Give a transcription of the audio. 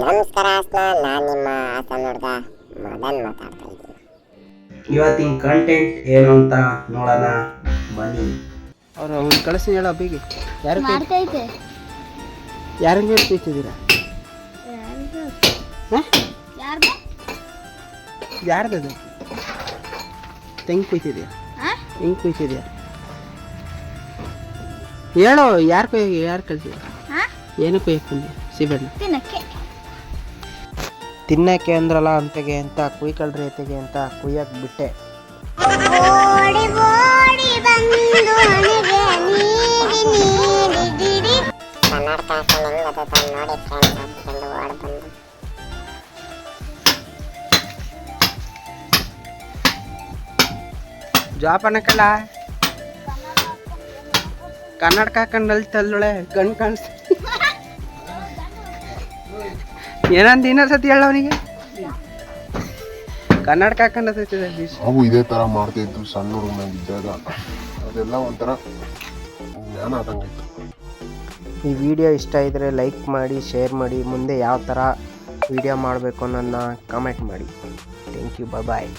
ನಮಸ್ಕಾರ ನಾನು ನಿಮ್ಮ ಹಾಸನ ಹುಡುಗ ಮದನ್ ಮಾತಾಡ್ತಾ ಇದ್ದೀನಿ. ಇವತ್ತಿನ ಕಂಟೆಂಟ್ ಏನು ಅಂತ ನೋಡೋಣ ಬನ್ನಿ. ಅವ್ರು ಕಳಿಸಿ ಹೇಳ ಬೇಗ. ಯಾರಂಗೆ ಹೇಳ್ತಿದ್ದೀರಾ? ಯಾರ್ದದು ತೆಂಗ್ ಕುಯ್ತಿದ್ಯಾ? ಹೆಂಗೆ ಕುಯ್ತಿದ್ಯಾ ಹೇಳು. ಯಾರು ಕಳ್ಸಿದ್ಯಾ? ಏನು ಕುಯ್ಯಕ್ಕೆ ಬಂದ್ಯಾ? ಸಿಬಣ್ಣ ತಿನ್ನಕ್ಕೆ ಅಂದ್ರಲ್ಲ ಅಂತೆಗೆ ಅಂತ ಕುಯ್ಕಳ್ರಿ ಎತೆಗೆ ಅಂತ ಕುಯ್ಯಕ್ಕೆ ಬಿಟ್ಟೆ. ಕನ್ನಡ ಕಾಸಲ್ಲಿ ಹೆಂಗ್ ಗೊತ್ತಾಯ್ತು ನೋಡಿ ಫ್ರೆಂಡ್ಸ್ ಹಾಕ್ಕೊಂಡು ಓಡ್ ಬಂದು ಜಾಪನ ಕಳ್ಳ ಕನ್ನಡಕ ಹಾಕೊಂಡು ಅಲ್ತಲ್ಲೊಳೆ ಕಣ್ ಕಾಣಿಸ್ತ ಏನಂತ ಇನ್ನೊಂದ್ಸತಿ ಹೇಳ ಅವನಿಗೆ. ಕನ್ನಡಕ ಹಾಕೊಂಡೈತಿದೆ ಅವು ಇದೇ ತರ ಮಾಡ್ತಿದ್ದು ಸಣ್ಣ ಹುಡುಗನಾಗಿದ್ದಾಗ. ಅದೆಲ್ಲ ಒಂಥರ ಜ್ಞಾನ ಆದಂಗಾಯ್ತು. ಈ ವಿಡಿಯೋ ಇಷ್ಟ ಇದ್ದರೆ ಲೈಕ್ ಮಾಡಿ, ಶೇರ್ ಮಾಡಿ. ಮುಂದೆ ಯಾವ ಥರ ವಿಡಿಯೋ ಮಾಡಬೇಕು ಅನ್ನೋದನ್ನ ಕಮೆಂಟ್ ಮಾಡಿ. Thank you, bye.